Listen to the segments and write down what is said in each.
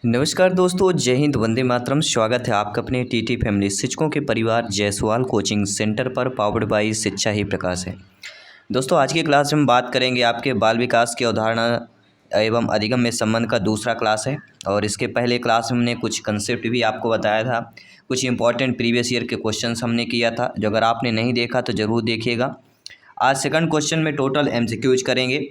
नमस्कार दोस्तों, जय हिंद, वंदे मातरम। स्वागत है आपका अपने टीटी फैमिली शिक्षकों के परिवार जायसवाल कोचिंग सेंटर पर, पावर्ड बाई शिक्षा ही प्रकाश है। दोस्तों, आज की क्लास में हम बात करेंगे आपके बाल विकास की अवधारणा एवं अधिगम में संबंध का दूसरा क्लास है। और इसके पहले क्लास में हमने कुछ कंसेप्ट भी आपको बताया था, कुछ इंपॉर्टेंट प्रीवियस ईयर के क्वेश्चंस हमने किया था, जो अगर आपने नहीं देखा तो ज़रूर देखिएगा। आज सेकंड क्वेश्चन में टोटल एमसीक्यूज करेंगे।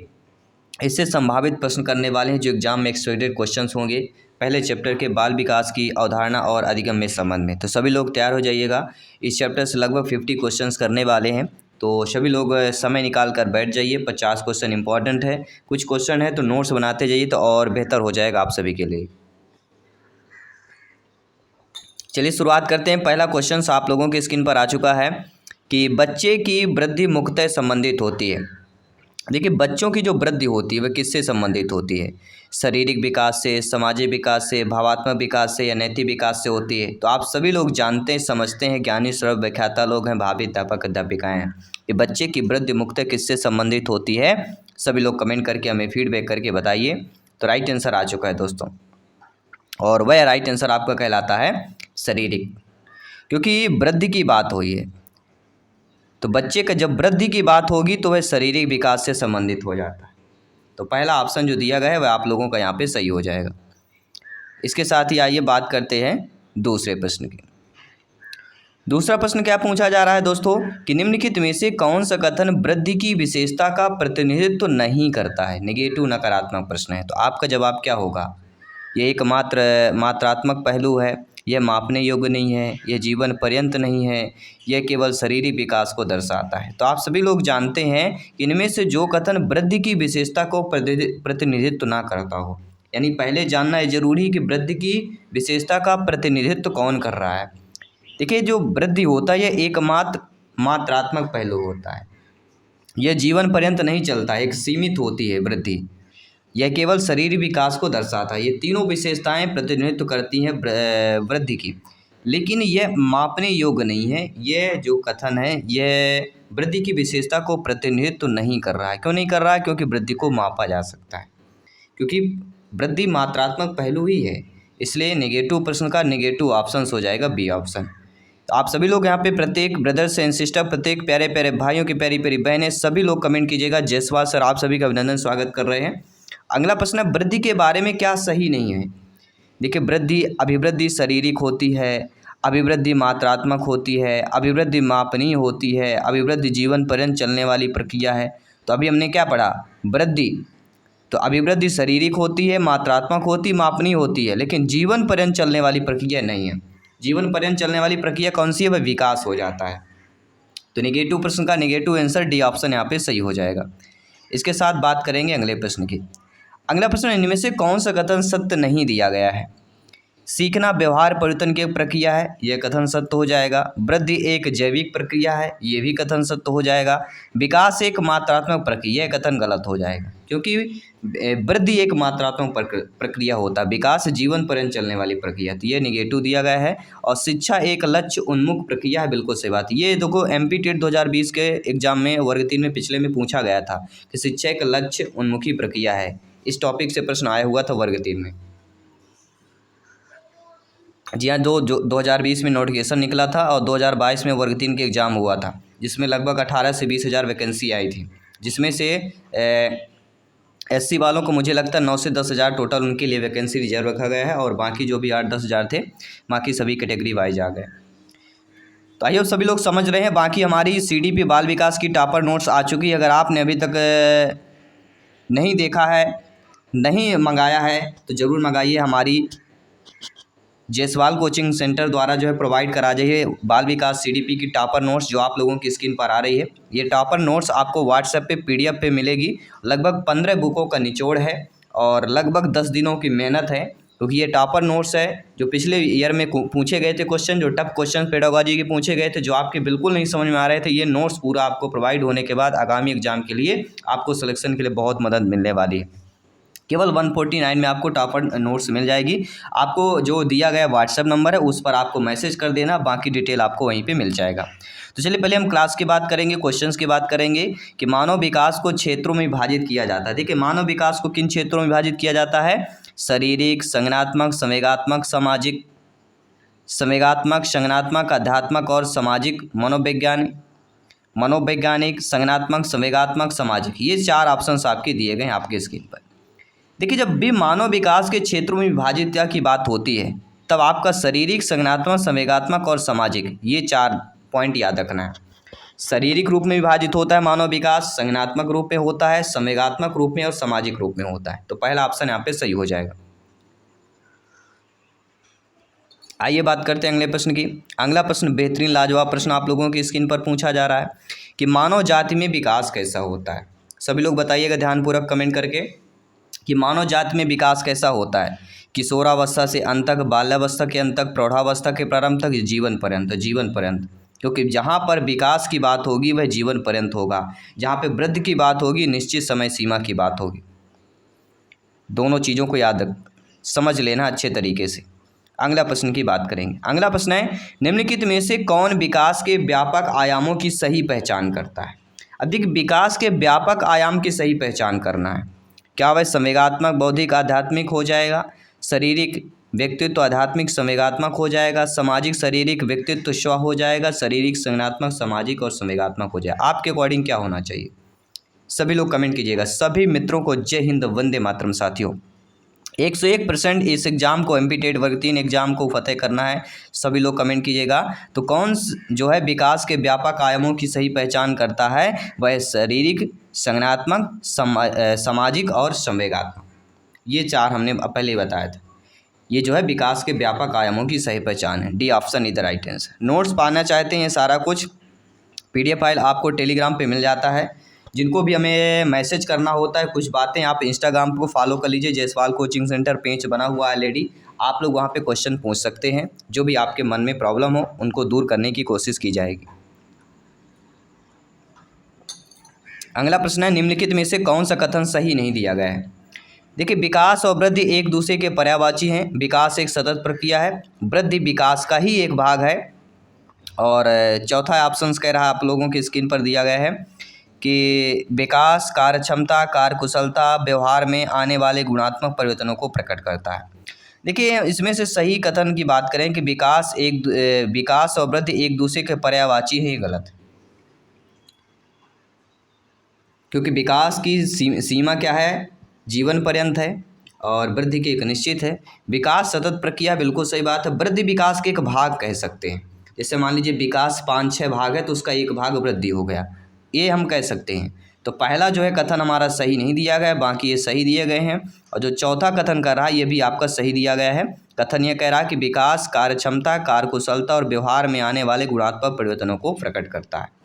इससे संभावित प्रश्न करने वाले हैं जो एग्जाम में एक्सपेक्टेड क्वेश्चंस होंगे पहले चैप्टर के बाल विकास की अवधारणा और अधिगम में संबंध में। तो सभी लोग तैयार हो जाइएगा। इस चैप्टर से लगभग 50 क्वेश्चंस करने वाले हैं, तो सभी लोग समय निकाल कर बैठ जाइए। 50 क्वेश्चन इंपॉर्टेंट है, कुछ क्वेश्चन है तो नोट्स बनाते जाइए, तो और बेहतर हो जाएगा आप सभी के लिए। चलिए शुरुआत करते हैं। पहला क्वेश्चन आप लोगों की स्क्रीन पर आ चुका है कि बच्चे की वृद्धि मुख्यतः संबंधित होती है। देखिए, बच्चों की जो वृद्धि होती है वह किससे संबंधित होती है? शारीरिक विकास से, सामाजिक विकास से, भावात्मक विकास से या नैतिक विकास से होती है? तो आप सभी लोग जानते हैं, समझते हैं, ज्ञानी सर्व व्याख्याता लोग हैं, भावी अध्यापक अध्यापिकाएँ हैं कि बच्चे की वृद्धि मुख्यतः किससे संबंधित होती है। सभी लोग कमेंट करके हमें फीडबैक करके बताइए। तो राइट आंसर आ चुका है दोस्तों, और वह राइट आंसर आपका कहलाता है शारीरिक, क्योंकि वृद्धि की बात हुई है। तो बच्चे का जब वृद्धि की बात होगी तो वह शारीरिक विकास से संबंधित हो जाता है। तो पहला ऑप्शन जो दिया गया है वह आप लोगों का यहाँ पे सही हो जाएगा। इसके साथ ही आइए बात करते हैं दूसरे प्रश्न की। दूसरा प्रश्न क्या पूछा जा रहा है दोस्तों कि निम्नलिखित में से कौन सा कथन वृद्धि की विशेषता का प्रतिनिधित्व नहीं करता है? नेगेटिव नकारात्मक प्रश्न है, तो आपका जवाब क्या होगा? यह एक मात्रात्मक पहलू है, यह मापने योग्य नहीं है, यह जीवन पर्यंत नहीं है, यह केवल शारीरिक विकास को दर्शाता है। तो आप सभी लोग जानते हैं कि इनमें से जो कथन वृद्धि की विशेषता को प्रतिनिधित्व ना करता हो, यानी पहले जानना है जरूरी कि वृद्धि की विशेषता का प्रतिनिधित्व कौन कर रहा है। देखिए, जो वृद्धि होता है यह एकमात्र मात्रात्मक पहलू होता है, यह जीवन पर्यंत नहीं चलता है, एक सीमित होती है वृद्धि, यह केवल शरीर विकास को दर्शाता है। ये तीनों विशेषताएं प्रतिनिधित्व करती हैं वृद्धि की, लेकिन यह मापने योग्य नहीं है। यह जो कथन है यह वृद्धि की विशेषता को प्रतिनिधित्व नहीं कर रहा है। क्यों नहीं कर रहा है? क्योंकि वृद्धि को मापा जा सकता है, क्योंकि वृद्धि मात्रात्मक पहलू ही है। इसलिए नेगेटिव प्रश्न का नेगेटिव ऑप्शन हो जाएगा बी ऑप्शन। तो आप सभी लोग यहाँ पे प्रत्येक ब्रदर्स एंड सिस्टर, प्रत्येक प्यारे प्यारे भाइयों की प्यारी प्यारी बहनें, सभी लोग कमेंट कीजिएगा। जयसवाल सर आप सभी का अभिनंदन, स्वागत कर रहे हैं। अगला प्रश्न है, वृद्धि के बारे में क्या सही नहीं है? देखिए, वृद्धि अभिवृद्धि शारीरिक होती है, अभिवृद्धि मात्रात्मक होती है, अभिवृद्धि मापनीय होती है, अभिवृद्धि जीवन पर्यंत चलने वाली प्रक्रिया है। तो अभी हमने क्या पढ़ा? वृद्धि। तो अभिवृद्धि शारीरिक होती है, मात्रात्मक होती, मापनीय होती है, लेकिन जीवन पर्यंत चलने वाली प्रक्रिया नहीं है। जीवन पर्यंत चलने वाली प्रक्रिया कौन सी है? वह विकास हो जाता है। तो नेगेटिव प्रश्न का नेगेटिव आंसर डी ऑप्शन यहाँ पे सही हो जाएगा। इसके साथ बात करेंगे अगले प्रश्न की। अगला प्रश्न, इनमें से कौन सा कथन सत्य नहीं दिया गया है? सीखना व्यवहार परिवर्तन की एक प्रक्रिया है, यह कथन सत्य हो जाएगा। वृद्धि एक जैविक प्रक्रिया है, यह भी कथन सत्य हो जाएगा। विकास एक मात्रात्मक प्रक्रिया, यह कथन गलत हो जाएगा, क्योंकि वृद्धि एक मात्रात्मक प्रक्रिया होता है, विकास जीवन पर्यंत चलने वाली प्रक्रिया। तो ये निगेटिव दिया गया है। और शिक्षा एक लक्ष्य उन्मुख प्रक्रिया है, बिल्कुल सही बात। ये देखो एमपी टेट 2020 के एग्जाम में वर्ग 3 में पिछले में पूछा गया था कि शिक्षा एक लक्ष्य उन्मुखी प्रक्रिया है। इस टॉपिक से प्रश्न आया हुआ था वर्ग 3 में। जी हाँ, 2020 में नोटिफिकेशन निकला था और 2022 में वर्ग 3 के एग्ज़ाम हुआ था, जिसमें लगभग 18 से 20 हज़ार वैकेंसी आई थी, जिसमें से एससी वालों को मुझे लगता है 9 से 10 हज़ार टोटल उनके लिए वैकेंसी रिजर्व रखा गया है, और बाकी जो भी 8-10 हज़ार थे बाकी सभी कैटेगरी वाइज आ गए। तो आइए सभी लोग समझ रहे हैं। बाकी हमारी सीडीपी बाल विकास की टॉपर नोट्स आ चुकी है। अगर आपने अभी तक नहीं देखा है, नहीं मंगाया है, तो ज़रूर मंगाइए। हमारी जायसवाल कोचिंग सेंटर द्वारा जो है प्रोवाइड करा जाइए बाल विकास सीडीपी की टॉपर नोट्स, जो आप लोगों की स्क्रीन पर आ रही है। ये टॉपर नोट्स आपको व्हाट्सएप पे पीडीएफ पे मिलेगी। लगभग 15 बुकों का निचोड़ है और लगभग 10 दिनों की मेहनत है, क्योंकि ये टॉपर नोट्स है जो पिछले ईयर में पूछे गए थे क्वेश्चन, जो टफ क्वेश्चन पेडागोजी के पूछे गए थे, जो आपके बिल्कुल नहीं समझ में आ रहे थे। ये नोट्स पूरा आपको प्रोवाइड होने के बाद आगामी एग्जाम के लिए आपको सिलेक्शन के लिए बहुत मदद मिलने वाली है। केवल 149 में आपको टॉपर नोट्स मिल जाएगी। आपको जो दिया गया व्हाट्सएप नंबर है उस पर आपको मैसेज कर देना, बाकी डिटेल आपको वहीं पे मिल जाएगा। तो चलिए पहले हम क्लास की बात करेंगे, क्वेश्चंस की बात करेंगे कि मानव विकास को क्षेत्रों में विभाजित किया जाता है। देखिए, मानव विकास को किन क्षेत्रों में विभाजित किया जाता है? शारीरिक, संज्ञानात्मक, संवेगात्मक, सामाजिक, संवेगात्मक, संज्ञानात्मक, आध्यात्मक और सामाजिक, मनोवैज्ञानिक, संज्ञानात्मक, संवेगात्मक, सामाजिक। ये 4 ऑप्शंस आपके दिए गए हैं आपके स्क्रीन पर। देखिए, जब भी मानव विकास के क्षेत्रों में विभाजितता की बात होती है तब आपका शारीरिक, संज्ञानात्मक, संवेगात्मक और सामाजिक, ये 4 पॉइंट याद रखना है। शारीरिक रूप में विभाजित होता है मानव विकास, संज्ञानात्मक रूप में होता है, संवेगात्मक रूप में और सामाजिक रूप में होता है। तो पहला ऑप्शन यहाँ पे सही हो जाएगा। आइए बात करते हैं अगले प्रश्न की। अगला प्रश्न बेहतरीन लाजवाब प्रश्न आप लोगों की स्क्रीन पर पूछा जा रहा है कि मानव जाति में विकास कैसा होता है। सभी लोग बताइएगा ध्यानपूर्वक कमेंट करके कि मानव जाति में विकास कैसा होता है। किशोरावस्था से अंत तक, बाल्यावस्था के अंत तक, प्रौढ़ावस्था के प्रारंभ तक, जीवन पर्यंत। क्योंकि जहाँ पर विकास की बात होगी वह जीवन पर्यंत होगा, जहाँ पे वृद्धि की बात होगी निश्चित समय सीमा की बात होगी। दोनों चीज़ों को समझ लेना अच्छे तरीके से। अगला प्रश्न की बात करेंगे। अगला प्रश्न है, निम्नलिखित में से कौन विकास के व्यापक आयामों की सही पहचान करता है। अब देखिए, विकास के व्यापक आयाम की सही पहचान करना है। क्या वह संवेगात्मक, बौद्धिक, आध्यात्मिक हो जाएगा, शारीरिक व्यक्तित्व आध्यात्मिक संवेगात्मक हो जाएगा, सामाजिक शारीरिक व्यक्तित्व स्व हो जाएगा, शारीरिक संज्ञानात्मक सामाजिक और संवेगात्मक हो जाएगा। आपके अकॉर्डिंग क्या होना चाहिए? सभी लोग कमेंट कीजिएगा। सभी मित्रों को जय हिंद, वंदे मातरम। साथियों, 101% इस एग्ज़ाम को एमपी-टेट वर्ग 3 एग्ज़ाम को फतेह करना है। सभी लोग कमेंट कीजिएगा। तो कौन जो है विकास के व्यापक आयामों की सही पहचान करता है, वह शारीरिक, संज्ञानात्मक, सामाजिक और संवेगात्मक। ये 4 हमने पहले ही बताया था। ये जो है विकास के व्यापक आयामों की सही पहचान है। D option is the right answer. Notes पाना चाहते हैं, ये सारा कुछ PDF फाइल आपको टेलीग्राम पे मिल जाता है। जिनको भी हमें मैसेज करना होता है कुछ बातें, आप इंस्टाग्राम को फॉलो कर लीजिए, जायसवाल कोचिंग सेंटर पेज बना हुआ है ऑलरेडी। आप लोग वहाँ पे क्वेश्चन पूछ सकते हैं, जो भी आपके मन में प्रॉब्लम हो उनको दूर करने की कोशिश की जाएगी। अगला प्रश्न है, निम्नलिखित में से कौन सा कथन सही नहीं दिया गया है। देखिए, विकास और वृद्धि एक दूसरे के पर्यायवाची हैं। विकास एक सतत प्रक्रिया है, वृद्धि विकास का ही एक भाग है। और चौथा ऑप्शन कह रहा है, आप लोगों की स्क्रीन पर दिया गया है कि विकास कार्यक्षमता, कार्यकुशलता, व्यवहार में आने वाले गुणात्मक परिवर्तनों को प्रकट करता है। देखिए, इसमें से सही कथन की बात करें कि विकास और वृद्धि एक दूसरे के पर्यायवाची है, ये गलत है। क्योंकि विकास की सीमा क्या है, जीवन पर्यंत है, और वृद्धि की एक निश्चित है। विकास सतत प्रक्रिया, बिल्कुल सही बात है। वृद्धि विकास के एक भाग कह सकते हैं। जैसे मान लीजिए विकास 5-6 भाग है तो उसका एक भाग वृद्धि हो गया, ये हम कह सकते हैं। तो पहला जो है कथन हमारा सही नहीं दिया गया है, बाकी ये सही दिए गए हैं। और जो चौथा कथन कर रहा है ये भी आपका सही दिया गया है। कथन ये कह रहा है कि विकास कार्यक्षमता, कार्यकुशलता और व्यवहार में आने वाले गुणात्मक परिवर्तनों को प्रकट करता है।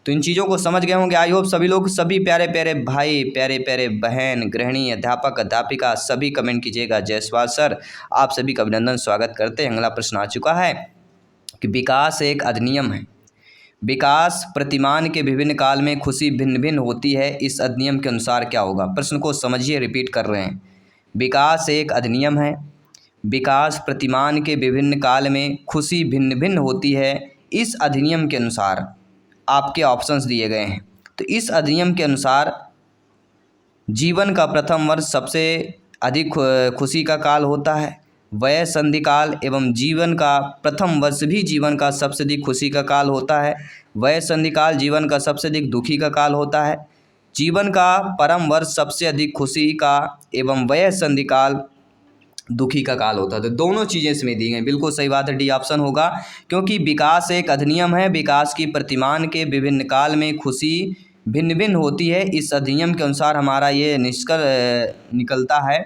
तो इन चीज़ों को समझ गए होंगे। आई होप सभी लोग, सभी प्यारे प्यारे भाई, प्यारे प्यारे बहन, गृहिणी, अध्यापक, अध्यापिका सभी कमेंट कीजिएगा। जायसवाल सर, आप सभी का अभिनंदन, स्वागत करते हैं। अगला प्रश्न आ चुका है कि विकास एक अधिनियम है। विकास प्रतिमान के विभिन्न काल में खुशी भिन्न भिन्न होती है, इस अधिनियम के अनुसार क्या होगा। प्रश्न को समझिए, रिपीट कर रहे हैं। विकास एक अधिनियम है, विकास प्रतिमान के विभिन्न काल में खुशी भिन्न भिन्न होती है, इस अधिनियम के अनुसार आपके ऑप्शंस दिए गए हैं। तो इस अधिनियम के अनुसार जीवन का प्रथम वर्ष सबसे अधिक खुशी का काल होता है, वय संधि काल एवं जीवन का प्रथम वर्ष भी जीवन का सबसे अधिक खुशी का काल होता है। वय संधि काल जीवन का सबसे अधिक दुखी का काल होता है। जीवन का परम वर्ष सबसे अधिक खुशी का एवं वय संधि काल दुखी का काल होता है। तो दोनों चीज़ें इसमें दी गई, बिल्कुल सही बात है, डी ऑप्शन होगा। क्योंकि विकास एक अधिनियम है, विकास की प्रतिमान के विभिन्न काल में खुशी भिन्न भिन्न होती है, इस अधिनियम के अनुसार हमारा ये निकलता है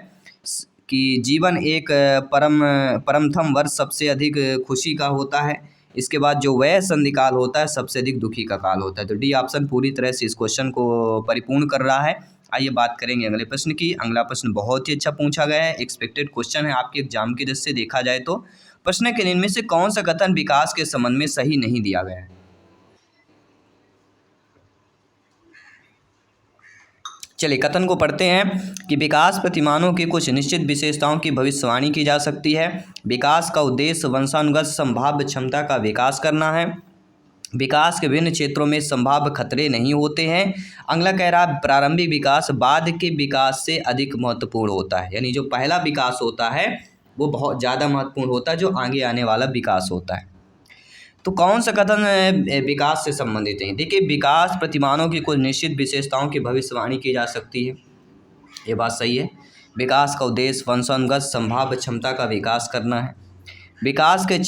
कि जीवन एक परमथम वर्ष सबसे अधिक खुशी का होता है। इसके बाद जो वय संधि काल होता है सबसे अधिक दुखी का काल होता है। तो डी ऑप्शन पूरी तरह से इस क्वेश्चन को परिपूर्ण कर रहा है। आइए बात करेंगे अगले प्रश्न की। अगला प्रश्न बहुत ही अच्छा पूछा गया है, एक्सपेक्टेड क्वेश्चन है आपके एग्जाम की दृष्टि से देखा जाए तो। प्रश्न के इनमें से कौन सा कथन विकास के संबंध में सही नहीं दिया गया है। चलिए कथन को पढ़ते हैं कि विकास प्रतिमानों की कुछ निश्चित विशेषताओं की भविष्यवाणी की जा सकती है। विकास का उद्देश्य वंशानुगत संभाव्य क्षमता का विकास करना है। विकास के विभिन्न क्षेत्रों में संभाव्य खतरे नहीं होते हैं। अगला कह रहा है प्रारंभिक विकास बाद के विकास से अधिक महत्वपूर्ण होता है, यानी जो पहला विकास होता है वो बहुत ज़्यादा महत्वपूर्ण होता है जो आगे आने वाला विकास होता है। तो कौन सा कथन विकास से संबंधित है? देखिए, विकास प्रतिमानों की कुछ निश्चित विशेषताओं की भविष्यवाणी की जा सकती है, ये बात सही है। विकास का उद्देश्य वंशानुगत संभाव्य क्षमता का विकास करना है। विकास के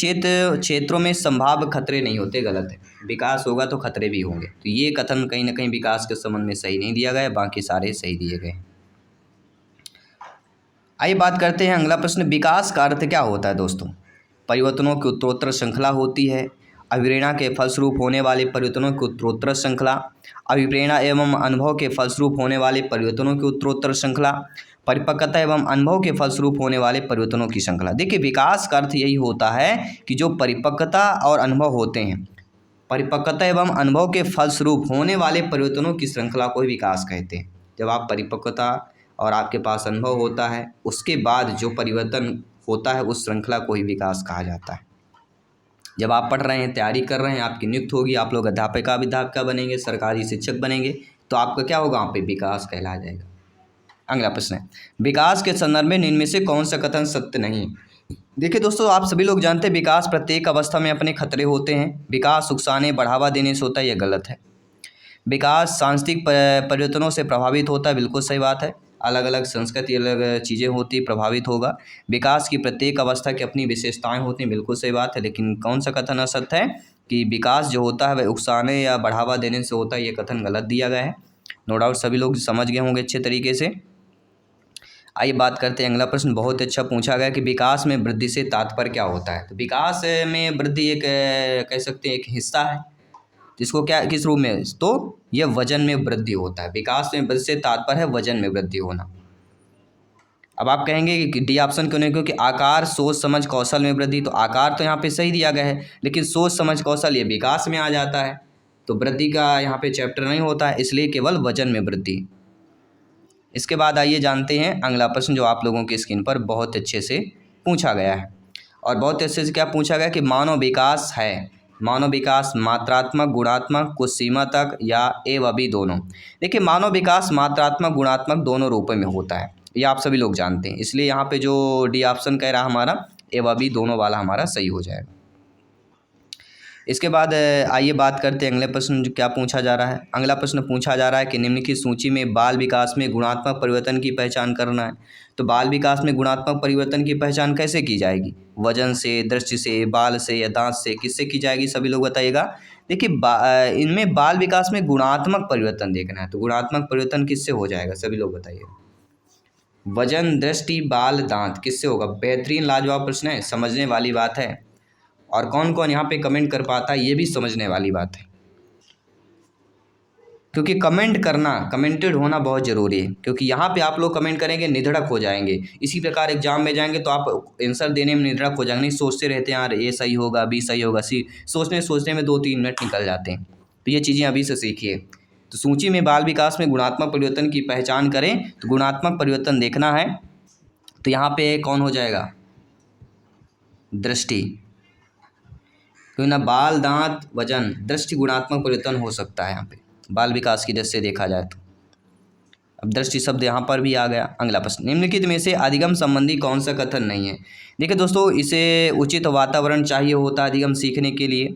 क्षेत्रों में संभाव्य खतरे नहीं होते, गलत है। विकास होगा तो खतरे भी होंगे, तो ये कथन कहीं ना कहीं विकास के संबंध में सही नहीं दिया गया है, बाकी सारे सही दिए गए। आइए बात करते हैं अगला प्रश्न, विकास का अर्थ क्या होता है दोस्तों? परिवर्तनों की उत्तरोत्तर श्रृंखला होती है, अभिप्रेरणा के फलस्वरूप होने वाले परिवर्तनों की उत्तरोत्तर श्रृंखला, अभिप्रेरणा एवं अनुभव के फलस्वरूप होने वाले परिवर्तनों की उत्तरोत्तर श्रृंखला, परिपक्वता एवं अनुभव के फलस्वरूप होने वाले परिवर्तनों की श्रृंखला। देखिए, विकास का अर्थ यही होता है कि जो परिपक्वता और अनुभव होते हैं, परिपक्वता एवं अनुभव के फलस्वरूप होने वाले परिवर्तनों की श्रृंखला को ही विकास कहते हैं। जब आप परिपक्वता और आपके पास अनुभव होता है, उसके बाद जो परिवर्तन होता है उस श्रृंखला को ही विकास कहा जाता है। जब आप पढ़ रहे हैं, तैयारी कर रहे हैं, आपकी नियुक्ति होगी, आप लोग अध्यापिका बनेंगे, सरकारी शिक्षक बनेंगे, तो आपका क्या होगा? वहाँ पे विकास कहलाया जाएगा। अगला प्रश्न है, विकास के संदर्भ में इनमें से कौन सा कथन सत्य नहीं? देखिए दोस्तों, आप सभी लोग जानते हैं विकास प्रत्येक अवस्था में अपने खतरे होते हैं। विकास उकसाने बढ़ावा देने से होता है, यह गलत है। विकास सांस्कृतिक परिवर्तनों से प्रभावित होता है, बिल्कुल सही बात है। अलग अलग संस्कृति, अलग चीज़ें होती, प्रभावित होगा। विकास की प्रत्येक अवस्था की अपनी विशेषताएं होती हैं, बिल्कुल सही बात है। लेकिन कौन सा कथन असत्य है कि विकास जो होता है वह उकसाने या बढ़ावा देने से होता है, ये कथन गलत दिया गया है। नो डाउट सभी लोग समझ गए होंगे अच्छे तरीके से। आइए बात करते हैं अगला प्रश्न, बहुत अच्छा पूछा गया कि विकास में वृद्धि से तात्पर्य क्या होता है? तो विकास में वृद्धि एक कह सकते हैं एक हिस्सा है, जिसको क्या किस रूप में? तो यह वजन में वृद्धि होता है। विकास में वृद्धि से तात्पर्य है वजन में वृद्धि होना। अब आप कहेंगे कि डी ऑप्शन क्यों नहीं? क्योंकि आकार, सोच समझ, कौशल में वृद्धि, तो आकार तो यहाँ पे सही दिया गया है, लेकिन सोच समझ कौशल ये विकास में आ जाता है, तो वृद्धि का यहाँ पे चैप्टर नहीं होता है, इसलिए केवल वजन में वृद्धि। इसके बाद आइए जानते हैं अगला प्रश्न जो आप लोगों की स्क्रीन पर बहुत अच्छे से पूछा गया है। और बहुत अच्छे से क्या पूछा गया कि मानव विकास है, मानव विकास मात्रात्मक, गुणात्मक, कुछ सीमा तक या एवं अभी दोनों? देखिए, मानव विकास मात्रात्मक, गुणात्मक दोनों रूपों में होता है, ये आप सभी लोग जानते हैं। इसलिए यहाँ पे जो डी ऑप्शन कह रहा हमारा एवं अभी दोनों वाला हमारा सही हो जाएगा। इसके बाद आइए बात करते हैं अगले प्रश्न जो क्या पूछा जा रहा है। अगला प्रश्न पूछा जा रहा है कि निम्नलिखित सूची में बाल विकास में गुणात्मक परिवर्तन की पहचान करना है। तो बाल विकास में गुणात्मक परिवर्तन की पहचान कैसे की जाएगी? वजन से, दृष्टि से, बाल से या दांत से, किससे की जाएगी? सभी लोग बताइएगा। देखिए, इनमें बाल विकास में गुणात्मक परिवर्तन देखना है, तो गुणात्मक परिवर्तन किससे हो जाएगा? सभी लोग बताइएगा। वजन, दृष्टि, बाल, दांत, किससे होगा? बेहतरीन लाजवाब प्रश्न है, समझने वाली बात है। और कौन कौन यहाँ पे कमेंट कर पाता है ये भी समझने वाली बात है, क्योंकि कमेंट करना, कमेंटेड होना बहुत ज़रूरी है। क्योंकि यहाँ पे आप लोग कमेंट करेंगे निधड़क हो जाएंगे, इसी प्रकार एग्जाम में जाएंगे तो आप आंसर देने में निधड़क हो जाएंगे, नहीं सोचते रहते हैं यार ए सही होगा, बी सही होगा, सी सोचने में 2-3 मिनट निकल जाते हैं। तो ये चीज़ें अभी से सीखिए। तो सूची में बाल विकास में गुणात्मक परिवर्तन की पहचान करें, तो गुणात्मक परिवर्तन देखना है, तो यहाँ पे कौन हो जाएगा? दृष्टि, क्योंकि ना बाल, दांत, वजन, दृष्टि गुणात्मक परिवर्तन हो सकता है यहाँ पे बाल विकास की दृष्टि से देखा जाए तो। अब दृष्टि शब्द यहाँ पर भी आ गया। अगला प्रश्न, निम्नलिखित में से अधिगम संबंधी कौन सा कथन नहीं है? देखिए दोस्तों, इसे उचित वातावरण चाहिए होता है अधिगम सीखने के लिए।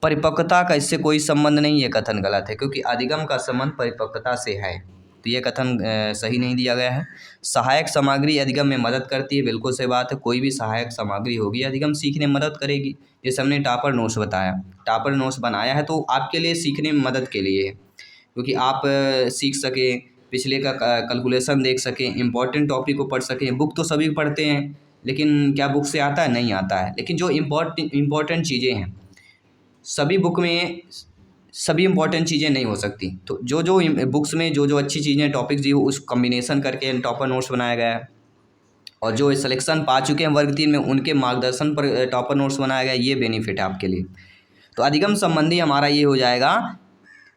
परिपक्वता का इससे कोई संबंध नहीं, ये कथन गलत है, क्योंकि अधिगम का संबंध परिपक्वता से है, तो ये कथन सही नहीं दिया गया है। सहायक सामग्री अधिगम में मदद करती है, बिल्कुल सही बात है। कोई भी सहायक सामग्री होगी अधिगम सीखने में मदद करेगी। जैसे हमने टॉपर नोट्स बताया, टॉपर नोट्स बनाया है तो आपके लिए सीखने में मदद के लिए है, क्योंकि आप सीख सकें, पिछले का कैलकुलेशन देख सकें, इंपॉर्टेंट टॉपिक को पढ़ सकें। बुक तो सभी पढ़ते हैं, लेकिन क्या बुक से आता है? नहीं आता है। लेकिन जो इम्पॉर्टेंट चीज़ें हैं, सभी बुक में सभी इंपॉर्टेंट चीज़ें नहीं हो सकती, तो जो जो बुक्स में जो जो अच्छी चीज़ें टॉपिक्स दी उस कॉम्बिनेशन करके टॉपर नोट्स बनाया गया है। और जो सिलेक्शन पा चुके हैं वर्ग 3 में उनके मार्गदर्शन पर टॉपर नोट्स बनाया गया, ये बेनिफिट है आपके लिए। तो अधिगम संबंधी हमारा ये हो जाएगा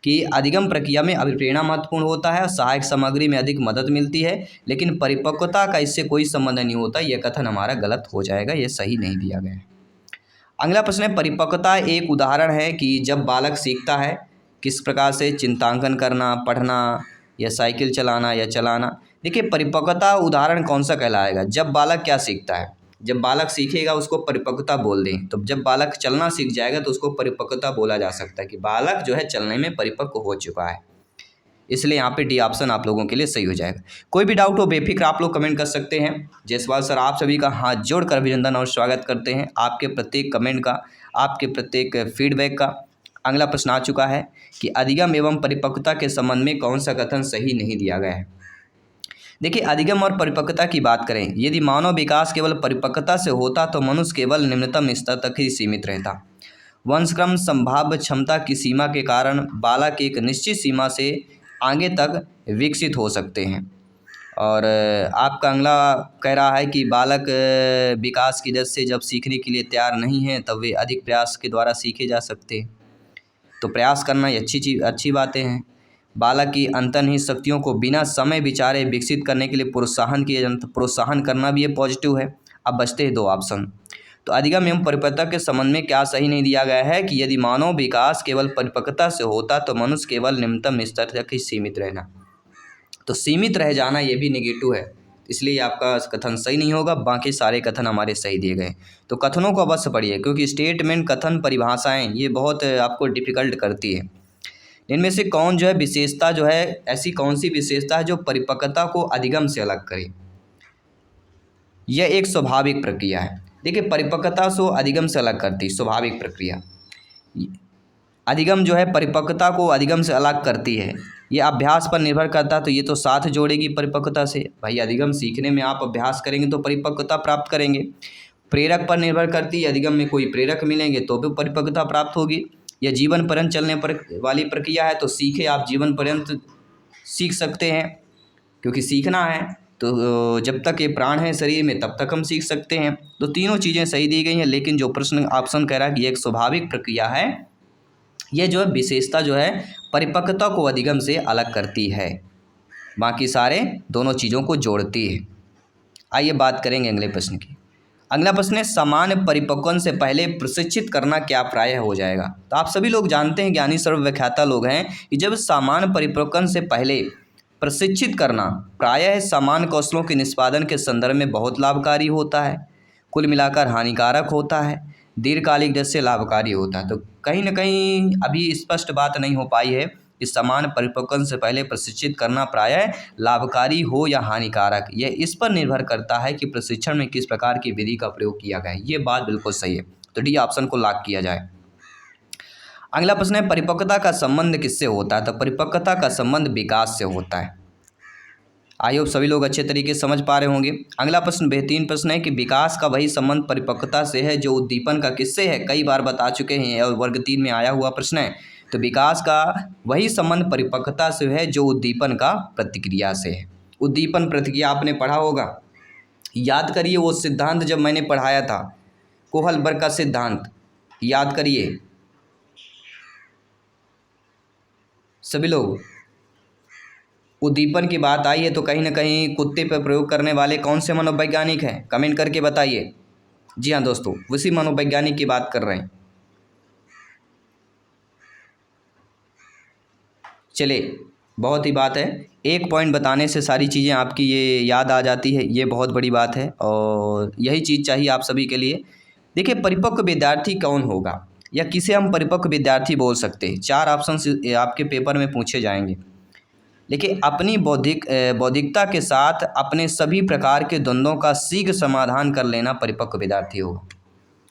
कि अधिगम प्रक्रिया में अभिप्रेरणा महत्वपूर्ण होता है, सहायक सामग्री में अधिक मदद मिलती है, लेकिन परिपक्वता का इससे कोई संबंध नहीं होता। यह कथन हमारा गलत हो जाएगा, ये सही नहीं दिया गया है। अगला प्रश्न है, परिपक्वता एक उदाहरण है कि जब बालक सीखता है किस प्रकार से चिंतांकन करना, पढ़ना या साइकिल चलाना या चलाना। देखिए, परिपक्वता उदाहरण कौन सा कहलाएगा? जब बालक क्या सीखता है, जब बालक सीखेगा उसको परिपक्वता बोल दें। तो जब बालक चलना सीख जाएगा तो उसको परिपक्वता बोला जा सकता है कि बालक जो है चलने में परिपक्व हो चुका है। इसलिए यहाँ पे डी ऑप्शन आप लोगों के लिए सही हो जाएगा। कोई भी डाउट हो बेफिक्र आप लोग कमेंट कर सकते हैं। जयसवाल सर आप सभी का हाथ जोड़कर अभिनंदन और स्वागत करते हैं, आपके प्रत्येक कमेंट का, आपके प्रत्येक फीडबैक का। अगला प्रश्न आ चुका है कि अधिगम एवं परिपक्वता के संबंध में कौन सा कथन सही नहीं दिया गया है। देखिए, अधिगम और परिपक्वता की बात करें, यदि मानव विकास केवल परिपक्वता से होता तो मनुष्य केवल निम्नतम स्तर तक ही सीमित रहता। वंशक्रम संभाव्य क्षमता की सीमा के कारण बालक एक निश्चित सीमा से आगे तक विकसित हो सकते हैं। और आपका अगला कह रहा है कि बालक विकास की दर से जब सीखने के लिए तैयार नहीं है तब वे अधिक प्रयास के द्वारा सीखे जा सकते हैं। तो प्रयास करना ये अच्छी बातें हैं। बालक की अंतर्निहित शक्तियों को बिना समय विचारे विकसित करने के लिए प्रोत्साहन करना भी ये पॉजिटिव है। अब बचते हैं 2 ऑप्शन। तो अधिगम एवं परिपक्वता के संबंध में क्या सही नहीं दिया गया है कि यदि मानव विकास केवल परिपक्वता से होता तो मनुष्य केवल निम्नतम स्तर तक ही सीमित रहना। तो सीमित रह जाना ये भी नेगेटिव है, इसलिए आपका कथन सही नहीं होगा। बाकी सारे कथन हमारे सही दिए गए। तो कथनों को अवश्य पढ़िए, क्योंकि स्टेटमेंट, कथन, परिभाषाएं ये बहुत आपको डिफिकल्ट करती है। इनमें से कौन जो है विशेषता जो है, ऐसी कौन सी विशेषता है जो परिपक्वता को अधिगम से अलग करे? यह एक स्वाभाविक प्रक्रिया है। देखिए, परिपक्वता को अधिगम से अलग करती स्वाभाविक प्रक्रिया। अधिगम जो है परिपक्वता को अधिगम से अलग करती है। ये अभ्यास पर निर्भर करता है, तो ये तो साथ जोड़ेगी परिपक्वता से। भाई, अधिगम सीखने में आप अभ्यास करेंगे तो परिपक्वता प्राप्त करेंगे। प्रेरक पर निर्भर करती है, अधिगम में कोई प्रेरक मिलेंगे तो भी परिपक्वता प्राप्त होगी। यह जीवन पर्यंत चलने पर वाली प्रक्रिया है, तो सीखे आप जीवन पर्यंत सीख सकते हैं, क्योंकि सीखना है तो जब तक ये प्राण है शरीर में तब तक हम सीख सकते हैं। तो तीनों चीज़ें सही दी गई हैं, लेकिन जो प्रश्न ऑप्शन कह रहा है कि ये एक स्वाभाविक प्रक्रिया है, ये जो है विशेषता जो है परिपक्वता को अधिगम से अलग करती है, बाकी सारे दोनों चीज़ों को जोड़ती है। आइए बात करेंगे अगले प्रश्न की। अगला प्रश्न है, सामान्य परिपक्वन से पहले प्रशिक्षित करना क्या प्रायः हो जाएगा? तो आप सभी लोग जानते हैं, ज्ञानी सर्वव्याख्याता लोग हैं, कि जब सामान्य परिपक्वन से पहले प्रशिक्षित करना प्रायः सामान्य कौशलों के निष्पादन के संदर्भ में बहुत लाभकारी होता है, कुल मिलाकर हानिकारक होता है, दीर्घकालिक दृष्टि से लाभकारी होता है। तो कहीं ना कहीं अभी स्पष्ट बात नहीं हो पाई है कि सामान्य परिपक्वन से पहले प्रशिक्षित करना प्रायः लाभकारी हो या हानिकारक। यह इस पर निर्भर करता है कि प्रशिक्षण में किस प्रकार की विधि का प्रयोग किया गया है। ये बात बिल्कुल सही है, तो डी ऑप्शन को लॉक किया जाए। अगला प्रश्न है, परिपक्वता का संबंध किससे होता है? तो परिपक्वता का संबंध विकास से होता है। आई होप सभी लोग अच्छे तरीके से समझ पा रहे होंगे। अगला प्रश्न बेहतरीन प्रश्न है कि विकास का वही संबंध परिपक्वता से है जो उद्दीपन का किससे है? कई बार बता चुके हैं और वर्ग 3 में आया हुआ प्रश्न है। तो विकास का वही संबंध परिपक्वता से है जो उद्दीपन का प्रतिक्रिया से है। उद्दीपन प्रतिक्रिया आपने पढ़ा होगा, याद करिए वो सिद्धांत जब मैंने पढ़ाया था, कोहलबर्ग का सिद्धांत, याद करिए सभी लोग। उद्दीपन की बात आई है तो कहीं ना कहीं कुत्ते पर प्रयोग करने वाले कौन से मनोवैज्ञानिक हैं? कमेंट करके बताइए। जी हाँ दोस्तों, उसी मनोवैज्ञानिक की बात कर रहे हैं। चलिए, बहुत ही बात है, एक पॉइंट बताने से सारी चीज़ें आपकी ये याद आ जाती है, ये बहुत बड़ी बात है और यही चीज़ चाहिए आप सभी के लिए। देखिए, परिपक्व विद्यार्थी कौन होगा या किसे हम परिपक्व विद्यार्थी बोल सकते हैं? 4 ऑप्शन आपके पेपर में पूछे जाएंगे। लेकिन अपनी बौद्धिकता के साथ अपने सभी प्रकार के द्वंद्वों का शीघ्र समाधान कर लेना परिपक्व विद्यार्थी होगा।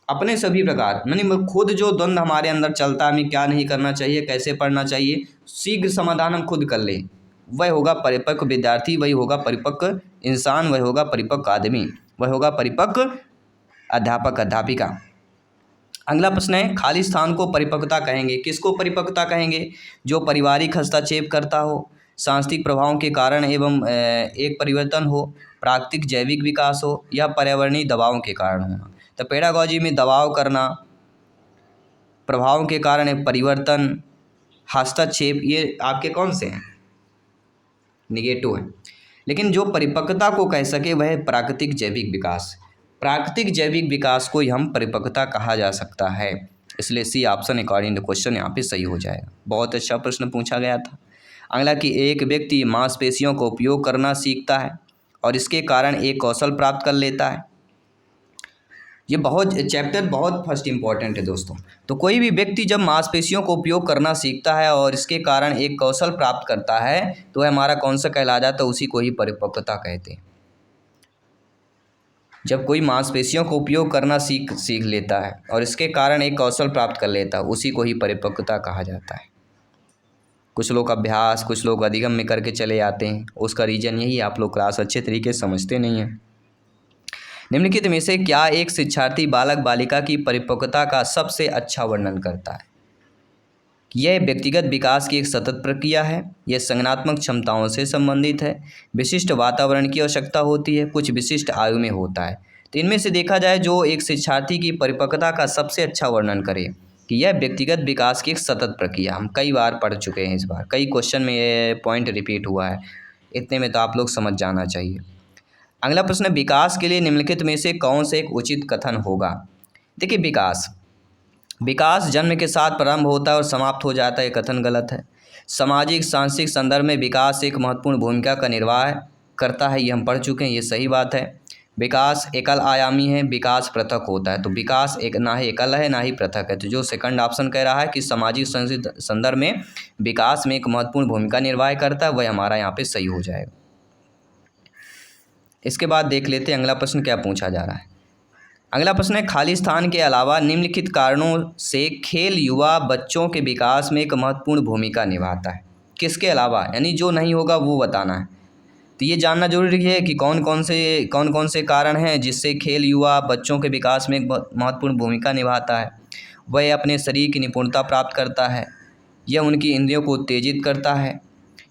अपने सभी प्रकार यानी खुद जो द्वंद्व हमारे अंदर चलता है, हमें क्या नहीं करना चाहिए, कैसे पढ़ना चाहिए, शीघ्र समाधान हम खुद कर लें, वह होगा परिपक्व विद्यार्थी, वही होगा परिपक्व इंसान, वह होगा परिपक्व आदमी, वह होगा परिपक्व अध्यापक अध्यापिका। अगला प्रश्न है, खाली स्थान को परिपक्वता कहेंगे? किसको परिपक्वता कहेंगे? जो पारिवारिक हस्तक्षेप करता हो, सांस्कृतिक प्रभावों के कारण एवं एक परिवर्तन हो, प्राकृतिक जैविक विकास हो या पर्यावरणीय दबावों के कारण होना। तो पेडागॉजी में दबाव करना, प्रभावों के कारण एक परिवर्तन, हस्तक्षेप, ये आपके कौन से हैं? निगेटिव है। लेकिन जो परिपक्वता को कह सके वह प्राकृतिक जैविक विकास। प्राकृतिक जैविक विकास को ही हम परिपक्वता कहा जा सकता है। इसलिए C option according the question यहाँ पे सही हो जाएगा। बहुत अच्छा प्रश्न पूछा गया था। अगला कि एक व्यक्ति मांसपेशियों का उपयोग करना सीखता है और इसके कारण एक कौशल प्राप्त कर लेता है। ये चैप्टर बहुत फर्स्ट इंपॉर्टेंट है दोस्तों। तो कोई भी व्यक्ति जब मांसपेशियों का उपयोग करना सीखता है और इसके कारण एक कौशल प्राप्त करता है तो वह हमारा कौन सा कहला जाता है, उसी को ही परिपक्वता कहते हैं। जब कोई मांसपेशियों का उपयोग करना सीख लेता है और इसके कारण एक कौशल प्राप्त कर लेता है, उसी को ही परिपक्वता कहा जाता है। कुछ लोग अभ्यास, कुछ लोग अधिगम में करके चले जाते हैं, उसका रीज़न यही, आप लोग क्लास अच्छे तरीके से समझते नहीं हैं। निम्नलिखित में से क्या एक शिक्षार्थी बालक बालिका की परिपक्वता का सबसे अच्छा वर्णन करता है? यह व्यक्तिगत विकास की एक सतत प्रक्रिया है, यह संज्ञानात्मक क्षमताओं से संबंधित है, विशिष्ट वातावरण की आवश्यकता होती है, कुछ विशिष्ट आयु में होता है। तो इनमें से देखा जाए जो एक शिक्षार्थी की परिपक्वता का सबसे अच्छा वर्णन करे कि यह व्यक्तिगत विकास की एक सतत प्रक्रिया, हम कई बार पढ़ चुके हैं, इस बार कई क्वेश्चन में ये पॉइंट रिपीट हुआ है, इतने में तो आप लोग समझ जाना चाहिए। अगला प्रश्न, विकास के लिए निम्नलिखित में से कौन से एक उचित कथन होगा? देखिए, विकास जन्म के साथ प्रारंभ होता है और समाप्त हो जाता है, ये कथन गलत है। सामाजिक सांस्कृतिक संदर्भ में विकास एक महत्वपूर्ण भूमिका का निर्वाह करता है, ये हम पढ़ चुके हैं, ये सही बात है। विकास एकल आयामी है, विकास पृथक होता है, तो विकास एक ना ही एकल है ना ही पृथक है। तो जो सेकंड ऑप्शन कह रहा है कि सामाजिक सांस्कृतिक संदर्भ में विकास में एक महत्वपूर्ण भूमिका निर्वाह करता है, वह हमारा यहाँ पे सही हो जाएगा। इसके बाद देख लेते हैं अगला प्रश्न क्या पूछा जा रहा है। अगला प्रश्न है, खाली स्थान के अलावा निम्नलिखित कारणों से खेल युवा बच्चों के विकास में एक महत्वपूर्ण भूमिका निभाता है। किसके अलावा, यानी जो नहीं होगा वो बताना है। तो ये जानना जरूरी है कि कौन कौन से कारण हैं जिससे खेल युवा बच्चों के विकास में एक महत्वपूर्ण भूमिका निभाता है। वह अपने शरीर की निपुणता प्राप्त करता है, यह उनकी इंद्रियों को उत्तेजित करता है,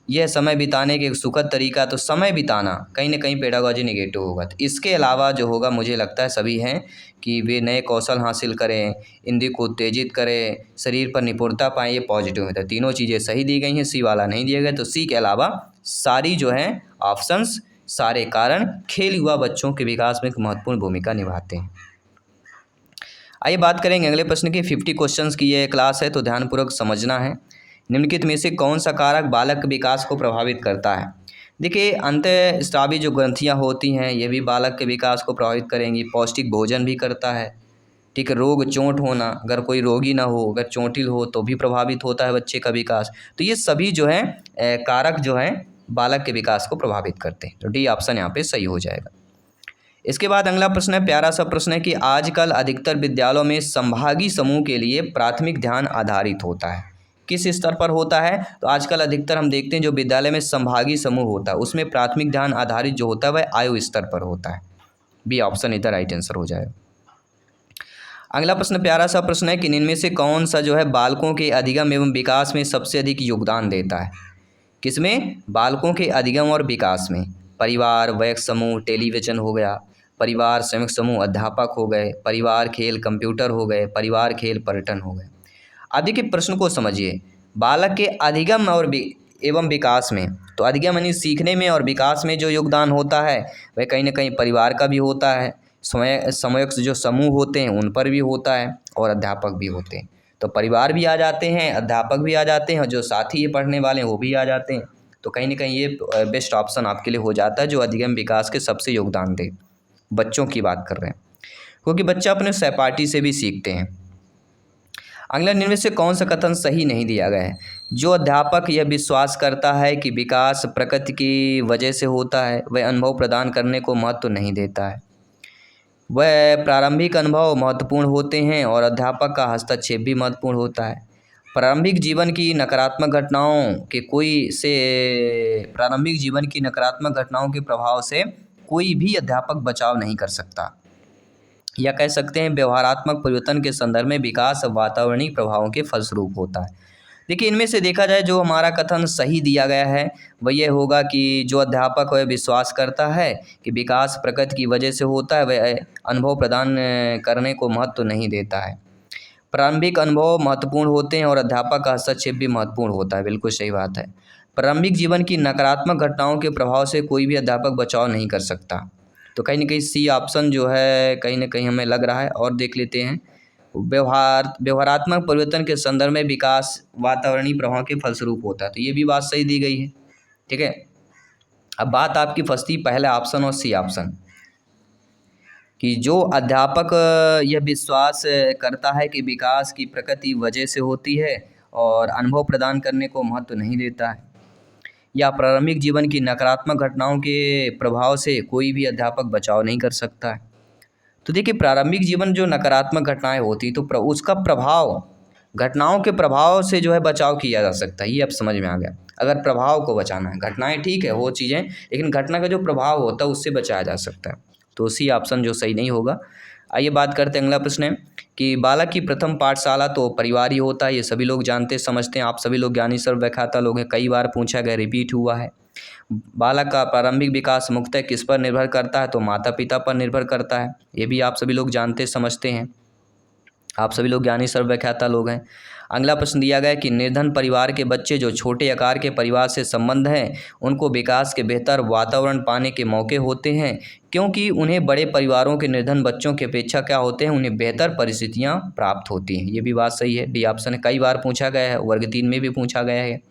यह समय बिताने के एक सुखद तरीका। तो समय बिताना कहीं ना कहीं पेडागॉजी नेगेटिव होगा। तो इसके अलावा जो होगा मुझे लगता है सभी हैं कि वे नए कौशल हासिल करें, इंद्रिय को उत्तेजित करें, शरीर पर निपुणता पाएँ, ये पॉजिटिव है। तीनों चीज़ें सही दी गई हैं, सी वाला नहीं दिया गया। तो सी के अलावा सारी जो हैं ऑप्शंस, सारे कारण खेल युवा बच्चों के विकास में एक महत्वपूर्ण भूमिका निभाते हैं। आइए बात करेंगे अगले प्रश्न की। 50 क्वेश्चंस की ये क्लास है, तो ध्यानपूर्वक समझना है। निम्नलिखित में से कौन सा कारक बालक के विकास को प्रभावित करता है? देखिए, अंतःस्रावी जो ग्रंथियां होती हैं ये भी बालक के विकास को प्रभावित करेंगी। पौष्टिक भोजन भी करता है, ठीक है। रोग चोट होना, अगर कोई रोगी ना हो, अगर चोटिल हो तो भी प्रभावित होता है बच्चे का विकास। तो ये सभी जो हैं कारक जो हैं बालक के विकास को प्रभावित करते हैं। तो डी ऑप्शन यहाँ पे सही हो जाएगा। इसके बाद अगला प्रश्न है, प्यारा सा प्रश्न है कि आजकल अधिकतर विद्यालयों में संभागी समूह के लिए प्राथमिक ध्यान आधारित होता है। किस स्तर पर होता है? तो आजकल अधिकतर हम देखते हैं जो विद्यालय में संभागी समूह होता है उसमें प्राथमिक ध्यान आधारित जो होता है वह आयु स्तर पर होता है। बी ऑप्शन इधर राइट आंसर हो जाएगा। अगला प्रश्न प्यारा सा प्रश्न है कि इनमें से कौन सा जो है बालकों के अधिगम एवं विकास में सबसे अधिक योगदान देता है? किसमें? बालकों के अधिगम और विकास में। परिवार, वयस्क समूह, टेलीविज़न हो गया, परिवार संयुक्त समूह अध्यापक हो गए, परिवार खेल कंप्यूटर हो गए, परिवार खेल पर्यटन हो गए। अब देखिए प्रश्न को समझिए, बालक के अधिगम और एवं विकास में, तो अधिगम यानी सीखने में और विकास में जो योगदान होता है वह कहीं ना कहीं परिवार का भी होता है, समूह जो समूह होते हैं उन पर भी होता है और अध्यापक भी होते हैं। तो परिवार भी आ जाते हैं, अध्यापक भी आ जाते हैं और जो साथी ये पढ़ने वाले हैं वो भी आ जाते हैं। तो कहीं ना कहीं ये बेस्ट ऑप्शन आपके लिए हो जाता है जो अधिगम विकास के सबसे योगदान दे। बच्चों की बात कर रहे हैं क्योंकि बच्चा अपने सहपाठी से भी सीखते हैं। अगला, निम्न में से कौन सा कथन सही नहीं दिया गया है? जो अध्यापक यह विश्वास करता है कि विकास प्रकृति की वजह से होता है वह अनुभव प्रदान करने को महत्व नहीं देता है। वह प्रारंभिक अनुभव महत्वपूर्ण होते हैं और अध्यापक का हस्तक्षेप भी महत्वपूर्ण होता है। प्रारंभिक जीवन की नकारात्मक घटनाओं के प्रभाव से कोई भी अध्यापक बचाव नहीं कर सकता, या कह सकते हैं व्यवहारात्मक परिवर्तन के संदर्भ में विकास वातावरणीय प्रभावों के फलस्वरूप होता है। देखिए, इनमें से देखा जाए जो हमारा कथन सही दिया गया है वह यह होगा कि जो अध्यापक वह विश्वास करता है कि विकास प्रकृति की वजह से होता है वह अनुभव प्रदान करने को महत्व नहीं देता है। प्रारंभिक अनुभव महत्वपूर्ण होते हैं और अध्यापक का हस्तक्षेप भी महत्वपूर्ण होता है। बिल्कुल सही बात है। प्रारंभिक जीवन की नकारात्मक घटनाओं के प्रभाव से कोई भी अध्यापक बचाव नहीं कर सकता। तो कहीं ना कहीं सी ऑप्शन जो है कहीं ना कहीं हमें लग रहा है। और देख लेते हैं, व्यवहारात्मक परिवर्तन के संदर्भ में विकास वातावरणीय प्रभाव के फलस्वरूप होता है, तो ये भी बात सही दी गई है। ठीक है, अब बात आपकी फंसती पहले ऑप्शन और सी ऑप्शन कि जो अध्यापक यह विश्वास करता है कि विकास की प्रकृति वजह से होती है और अनुभव प्रदान करने को महत्व नहीं देता है, या प्रारंभिक जीवन की नकारात्मक घटनाओं के प्रभाव से कोई भी अध्यापक बचाव नहीं कर सकता है। तो देखिए, प्रारंभिक जीवन जो नकारात्मक घटनाएं होती तो उसका प्रभाव, घटनाओं के प्रभाव से जो है बचाव किया जा सकता है। ये अब समझ में आ गया। अगर प्रभाव को बचाना है, घटनाएं ठीक है वो चीज़ें, लेकिन घटना का जो प्रभाव होता है उससे बचाया जा सकता है। तो सी ऑप्शन जो सही नहीं होगा। आइए बात करते हैं, अगला प्रश्न है कि बालक की प्रथम पाठशाला तो परिवार ही होता है, ये सभी लोग जानते समझते हैं। आप सभी लोग ज्ञानी सर्वव्याख्याता लोग हैं, कई बार पूछा गया, रिपीट हुआ है। बालक का प्रारंभिक विकास मुख्यतः किस पर निर्भर करता है, तो माता पिता पर निर्भर करता है। ये भी आप सभी लोग जानते समझते हैं, आप सभी लोग ज्ञानी सर्वव्याख्याता लोग हैं। अगला प्रश्न दिया गया है कि निर्धन परिवार के बच्चे जो छोटे आकार के परिवार से संबंध हैं उनको विकास के बेहतर वातावरण पाने के मौके होते हैं, क्योंकि उन्हें बड़े परिवारों के निर्धन बच्चों की अपेक्षा क्या होते हैं, उन्हें बेहतर परिस्थितियां प्राप्त होती हैं। ये भी बात सही है, डी ऑप्शन कई बार पूछा गया है, वर्ग 3 में भी पूछा गया है।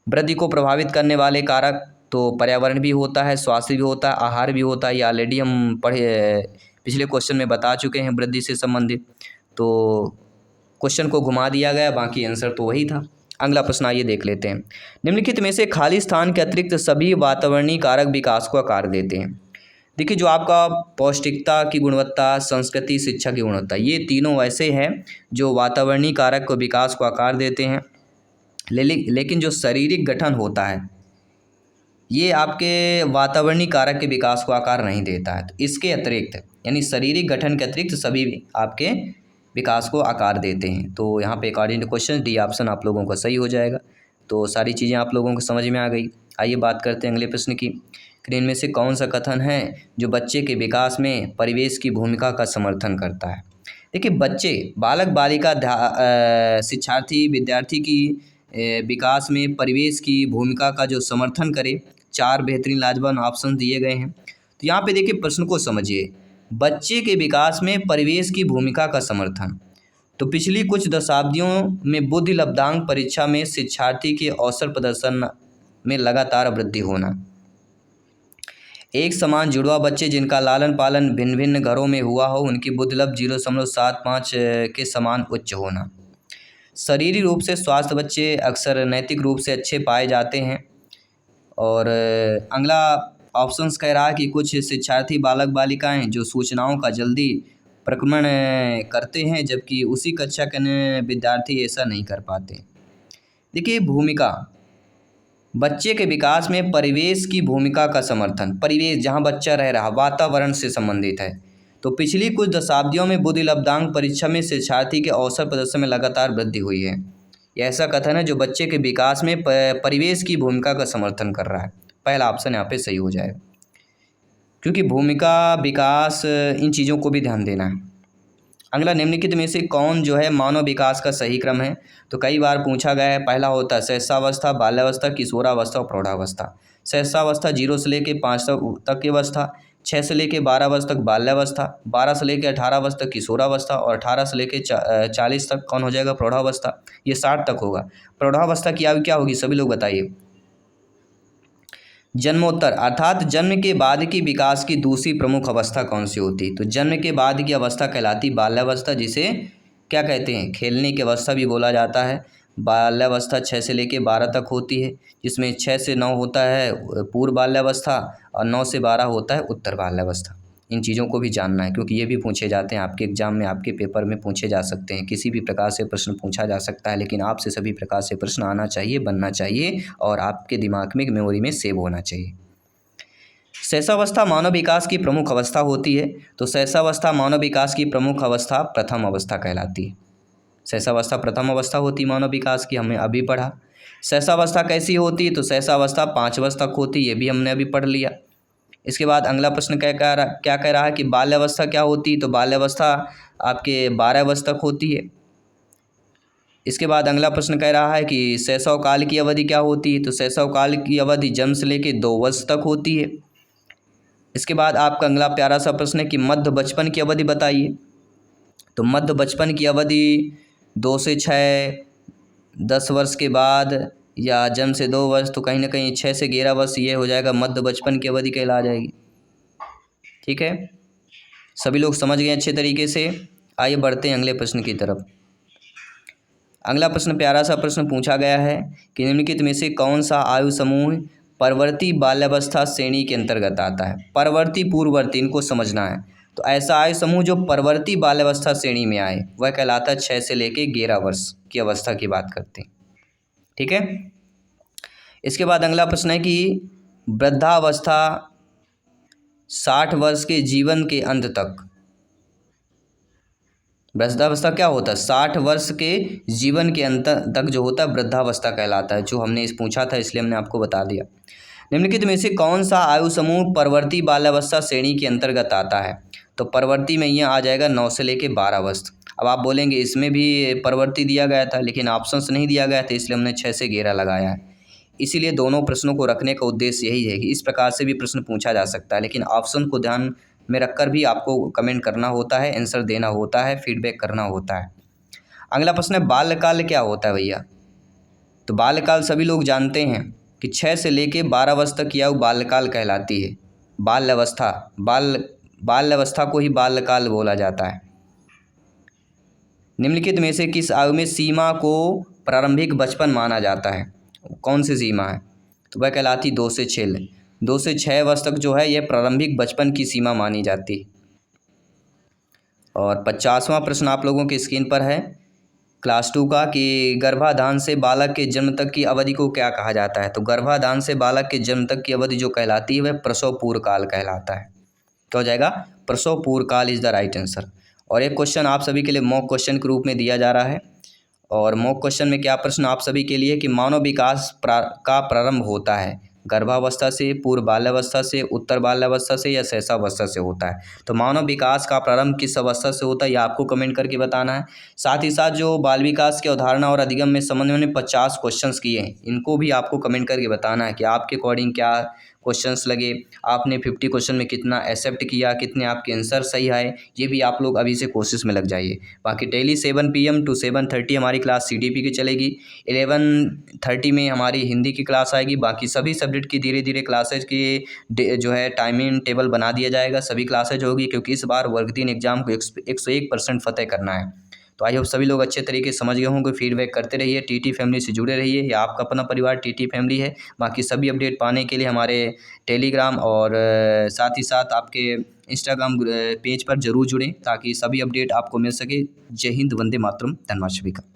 वृद्धि को प्रभावित करने वाले कारक तो पर्यावरण भी होता है, स्वास्थ्य भी होता है, आहार भी होता है। ये ऑलरेडी हम पिछले क्वेश्चन में बता चुके हैं वृद्धि से संबंधित। तो क्वेश्चन को घुमा दिया गया, बाकी आंसर तो वही था। अगला प्रश्न आइए देख लेते हैं, निम्नलिखित में से खाली स्थान के अतिरिक्त सभी वातावरणीय कारक विकास को आकार देते हैं। देखिए, जो आपका पौष्टिकता की गुणवत्ता, संस्कृति, शिक्षा की गुणवत्ता, ये तीनों ऐसे हैं जो वातावरणीय कारक को विकास को आकार देते हैं। लेकिन जो शारीरिक गठन होता है ये आपके वातावरणीय कारक के विकास को आकार नहीं देता है। तो इसके अतिरिक्त, यानी शारीरिक गठन के अतिरिक्त सभी आपके विकास को आकार देते हैं। तो यहाँ पे according to question D option आप लोगों का सही हो जाएगा। तो सारी चीज़ें आप लोगों को समझ में आ गई। आइए बात करते हैं अगले प्रश्न की, कि इनमें से कौन सा कथन है जो बच्चे के विकास में परिवेश की भूमिका का समर्थन करता है। देखिए, बच्चे, बालक बालिका, शिक्षार्थी, विद्यार्थी की विकास में परिवेश की भूमिका का जो समर्थन करे, 4 बेहतरीन लाजवाब ऑप्शन दिए गए हैं। तो यहाँ पे देखिए प्रश्न को समझिए, बच्चे के विकास में परिवेश की भूमिका का समर्थन। तो पिछली कुछ दशाब्दियों में बुद्धि लब्धांक परीक्षा में शिक्षार्थी के औसत प्रदर्शन में लगातार वृद्धि होना, एक समान जुड़वा बच्चे जिनका लालन पालन भिन्न भिन्न घरों में हुआ हो उनकी बुद्धिलब्ध 0.75 के समान उच्च होना, शारीरिक रूप से स्वस्थ बच्चे अक्सर नैतिक रूप से अच्छे पाए जाते हैं। और अगला ऑप्शंस कह रहा है कि कुछ शिक्षार्थी बालक बालिकाएं जो सूचनाओं का जल्दी प्रक्रमण करते हैं, जबकि उसी कक्षा के अन्य विद्यार्थी ऐसा नहीं कर पाते। देखिए, भूमिका, बच्चे के विकास में परिवेश की भूमिका का समर्थन, परिवेश जहाँ बच्चा रह रहा, वातावरण से संबंधित है। तो पिछली कुछ दशाब्दियों में बुद्धि लब्धांक परीक्षा में शिक्षार्थी के औसत प्रदर्शन में लगातार वृद्धि हुई है। यह ऐसा कथन है जो बच्चे के विकास में परिवेश की भूमिका का समर्थन कर रहा है। पहला ऑप्शन यहाँ पे सही हो जाएगा, क्योंकि भूमिका, विकास, इन चीज़ों को भी ध्यान देना है। अगला, निम्नलिखित में से कौन जो है मानव विकास का सही क्रम है। तो कई बार पूछा गया है। पहला होता है शैशवावस्था, बाल्यावस्था, किशोरावस्था और प्रौढ़ावस्था। शैशवावस्था 0 से लेकर 5 तक की अवस्था, 6 से लेकर 12 वर्ष तक बाल्यावस्था, 12 से लेकर 18 वर्ष तक किशोरावस्था और 18 से लेकर 40 तक कौन हो जाएगा, प्रौढ़ावस्था। ये 60 तक होगा। प्रौढ़ावस्था की आयु क्या होगी, सभी लोग बताइए। जन्मोत्तर अर्थात जन्म के बाद की विकास की दूसरी प्रमुख अवस्था कौन सी होती है। तो जन्म के बाद की अवस्था कहलाती बाल्यावस्था, जिसे क्या कहते हैं, खेलने की अवस्था भी बोला जाता है। बाल्यावस्था 6 से लेकर 12 तक होती है, जिसमें 6 से 9 होता है पूर्व बाल्यावस्था और 9 से 12 होता है उत्तर बाल्यावस्था। इन चीज़ों को भी जानना है, क्योंकि ये भी पूछे जाते हैं आपके एग्जाम में, आपके पेपर में पूछे जा सकते हैं। किसी भी प्रकार से प्रश्न पूछा जा सकता है, लेकिन आपसे सभी प्रकार से प्रश्न आना चाहिए, बनना चाहिए और आपके दिमाग में, मेमोरी में सेव होना चाहिए। शैशवावस्था मानव विकास की प्रमुख अवस्था होती है। तो शैशवावस्था मानव विकास की प्रमुख अवस्था प्रथम अवस्था कहलाती है। शैशवावस्था प्रथम अवस्था होती है मानव विकास की, हमने अभी पढ़ा। शैशवावस्था कैसी होती है, तो शैशवावस्था 5 वर्ष तक होती है, ये भी हमने अभी पढ़ लिया। इसके बाद अगला प्रश्न क्या कह रहा है कि बाल्यावस्था क्या होती है। तो बाल्यावस्था आपके 12 वर्ष तक होती है। इसके बाद अगला प्रश्न कह रहा है कि शैशव काल की अवधि क्या होती है। तो शैशव काल की अवधि जन्म से लेकर 2 वर्ष तक होती है। इसके बाद आपका अगला प्यारा सा प्रश्न है कि मध्य बचपन की अवधि बताइए। तो मध्य बचपन की अवधि 2 से 6, 10 वर्ष के बाद या जन्म से 2 वर्ष, तो कहीं ना कहीं 6 से 11 वर्ष ये हो जाएगा, मध्य बचपन की अवधि कहला जाएगी। ठीक है, सभी लोग समझ गए अच्छे तरीके से। आइए बढ़ते हैं अगले प्रश्न की तरफ। अगला प्रश्न प्यारा सा प्रश्न पूछा गया है कि निम्नलिखित में से कौन सा आयु समूह परवर्ती बाल्यावस्था श्रेणी के अंतर्गत आता है। परवर्ती पूर्ववर्ती इनको समझना है। तो ऐसा आयु समूह जो परवर्ती बाल्यावस्था श्रेणी में आए वह कहलाता है 6 से लेके 11 वर्ष की अवस्था की बात करते हैं। ठीक है, इसके बाद अगला प्रश्न है कि वृद्धावस्था 60 वर्ष के जीवन के अंत तक, वृद्धावस्था क्या होता है, 60 वर्ष के जीवन के अंत तक जो होता है वृद्धावस्था कहलाता है, जो हमने इस पूछा था इसलिए हमने आपको बता दिया। निम्नलिखित में से कौन सा आयु समूह परवर्ती बाल्यावस्था श्रेणी के अंतर्गत आता है। तो परवर्ती में यह आ जाएगा 9 से लेके 12 वर्ष। अब आप बोलेंगे इसमें भी परवर्ती दिया गया था लेकिन ऑप्शंस नहीं दिया गया था, इसलिए हमने 6 से 11 लगाया है। इसीलिए दोनों प्रश्नों को रखने का उद्देश्य यही है कि इस प्रकार से भी प्रश्न पूछा जा सकता है, लेकिन ऑप्शन को ध्यान में रखकर भी आपको कमेंट करना होता है, आंसर देना होता है, फीडबैक करना होता है। अगला प्रश्न है बाल्यकाल क्या होता है भैया। तो बाल्यकाल सभी लोग जानते हैं कि 6 से लेके 12 वर्ष तक की आयु बाल्यकाल कहलाती है। बाल्यावस्था को ही बाल्यकाल बोला जाता है। निम्नलिखित में से किस आयु में सीमा को प्रारंभिक बचपन माना जाता है। कौन सी सीमा है, तो वह कहलाती 2 से 6। 2 से 6 वर्ष तक जो है यह प्रारंभिक बचपन की सीमा मानी जाती है। और 50वां प्रश्न आप लोगों की स्क्रीन पर है क्लास 2 का कि गर्भाधान से बालक के जन्म तक की अवधि को क्या कहा जाता है। तो गर्भाधान से बालक के जन्म तक की अवधि जो कहलाती है वह प्रसव पूर्व काल कहलाता है। क्या हो जाएगा, प्रसव पूर्व काल इज़ द राइट आंसर। और एक क्वेश्चन आप सभी के लिए मॉक क्वेश्चन के रूप में दिया जा रहा है। और मॉक क्वेश्चन में क्या प्रश्न आप सभी के लिए कि मानव विकास का प्रारंभ होता है गर्भावस्था से, पूर्व बाल्यावस्था से, उत्तर बाल्यावस्था से या शैशवावस्था से होता है। तो मानव विकास का प्रारंभ किस अवस्था से होता है यह आपको कमेंट करके बताना है। साथ ही साथ जो बाल विकास की अवधारणा और अधिगम में संबंध में 50 क्वेश्चंस किए हैं, इनको भी आपको कमेंट करके बताना है कि आपके अकॉर्डिंग क्या क्वेश्चंस लगे, आपने 50 क्वेश्चन में कितना एक्सेप्ट किया, कितने आपके आंसर सही आए, ये भी आप लोग अभी से कोशिश में लग जाइए। बाकी डेली 7 PM to 7:30 हमारी क्लास CDP की चलेगी। 11:30 में हमारी हिंदी की क्लास आएगी। बाकी सभी सब्जेक्ट की धीरे धीरे क्लासेज की जो है टाइमिंग टेबल बना दिया जाएगा, सभी क्लासेज होगी, क्योंकि इस बार वर्ग 3 एग्जाम को 101% फतेह करना है। तो आई होप सभी लोग अच्छे तरीके से समझ गए होंगे। फीडबैक करते रहिए, TT फैमिली से जुड़े रहिए, या आपका अपना परिवार TT फैमिली है। बाकी सभी अपडेट पाने के लिए हमारे टेलीग्राम और साथ ही साथ आपके इंस्टाग्राम पेज पर जरूर जुड़ें ताकि सभी अपडेट आपको मिल सके। जय हिंद, वंदे मातरम, धन्यवाद सभी का।